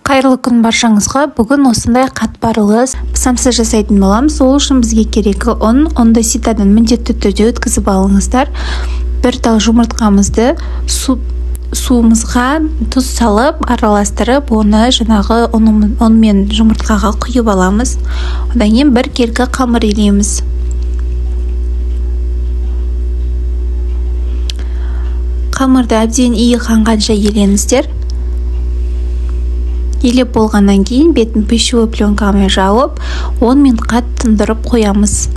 Қайырлы күн баршаңызға. Бүгін осындай қатпарлы самса жасайтын боламыз. Ол үшін бізге керегі ұнды ситадан міндетті түрде өткізіп алыңыздар. Бір тал жұмыртқамызды суымызға тұз салып араластырып, оны жаңағы ұн мен жұмыртқаға құйып аламыз. Одан кейін бір келкі қамыр илейміз. Қамырды әбден иі қанғанша елеңіздер. Елеп болғаннан кейін бетін пищевой пленкамен жауып 10 минутқа тындырып қоямыз.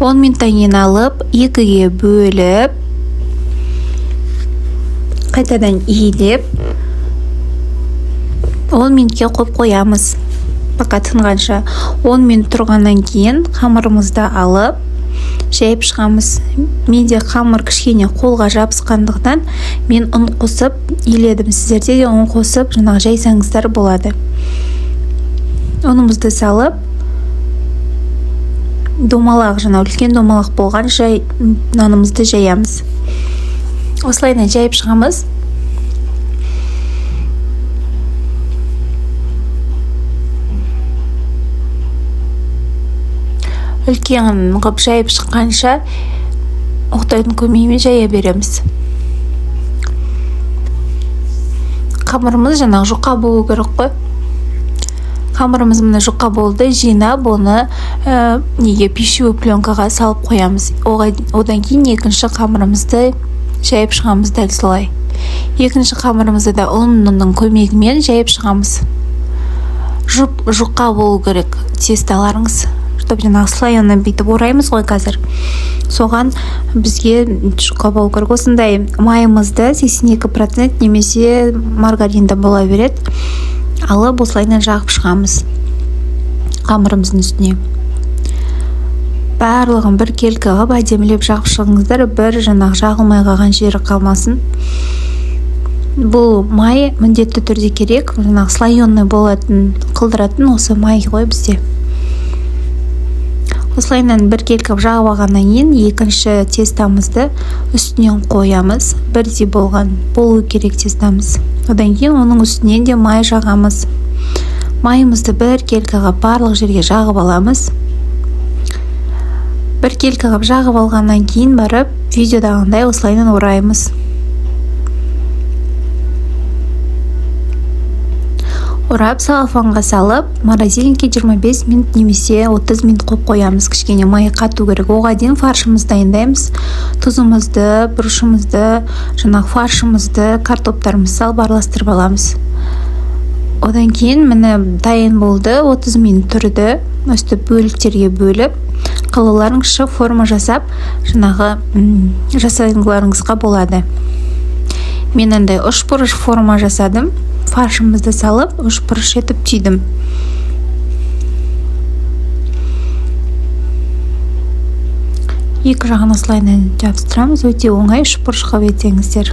10 минуттан кейін алып, екіге бөліп, қайтадан иілеп 10 минутке қойып қоямыз. Пока тынғанша 10 минут тұрғаннан кейін қамырымызды алып жайып шығамыз. Менде қамыр кішкене қолға жабысқандықтан мен ұн қосып иледім. Сіздерде де ұн қосып жайсаңыздар болады. Ұнымызды салып домалақ, үлкен домалақ болғанша нанымызды жаямыз. Осылайна жайып шығамыз. Үлкен ғып жайып шыққанша оқтайдың көмейімен жая береміз. Қамырымыз жұқа болу керек қой. Қамырымыз мына жұқа болды. Жинап, оны пищевой пленкаға салып қоямыз. Одан кейін екінші қамырымызды жайып шығамыз дәл солай. Екінші қамырымызды да ұнның көмегімен жайып шығамыз. Жұқа болу керек тесталарыңыз. Слайынан бүйтіп ораймыз ғой қазір. Соған бізге жұқа болу керек. Осындай майымызды 82% немесе маргаринді бола береді. Алып осылайынан жағып шығамыз қамырымыздың үстіне. Барлығын бір келкі ғып әдемілеп жағып шығыңыздар. Бір жағылмай қалған жері қалмасын. Бұл май міндетті түрде керек. Слайонный болатын, қылдыратын осы май ғой бізде. Осылайынан бір келкіп жағып алғаннан кейін екінші тестамызды үстінен қоямыз. Бірдей болу керек тестамыз. Одан кейін оның үстінен де май жағамыз. Майымызды бір келкіға барлық жерге жағып аламыз. Бір келкіға жағып алғаннан кейін барып видеодағындай осылайынан ораймыз. Орап салафанға салып, морозильникке 25 минут немесе 30 минут қойып қоямыз. Кішкене май қату керек. Оған дейін фаршымызды дайындаймыз. Тұзымызды, бұрышымызды, фаршымызды, картоптарымызды салып араластырып аламыз. Одан кейін міне дайын болды. 30 минут тұрды. Үсті бөліктерге бөліп, қалауларыңызша форма жасап, жасайларыңызға болады. Мен андай үшбұрыш форма жасадым. Фаршымызды салып, үшбұрыш етіп түйдім. Екі жағын осылайынан жабыстырамыз. Өте оңай үшбұрышқа етсеңіздер.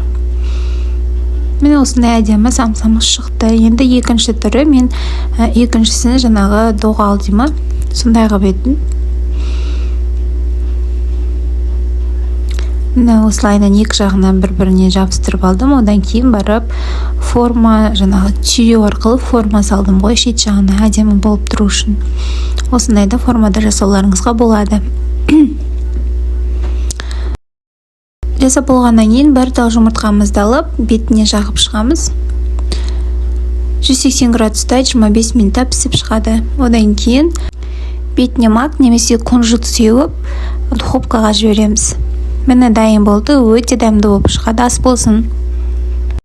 Мен осындай әдемі самсамыз шықты. Енді екінші түрі, мен екіншісін доғал деймі, сондай қылып еттім. Осылайынан екі жағынан бір-біріне жабыстырып алдым. Одан кейін барып форма, түйе арқылы форма салдым ғой, шет жағына әдемі болып тұру үшін. Осындайда формада жасауларыңызға болады. Жасап болғаннан кейін бір тал жұмыртқамызды алып, бетіне жағып шығамыз. 180 градуста 25 минутта пісіп шығады. Одан кейін бетіне мак немесе кунжут сеуіп, духовкаға жібереміз. Міне дайын болды, өте дәмді болып шығады. Ас болсын.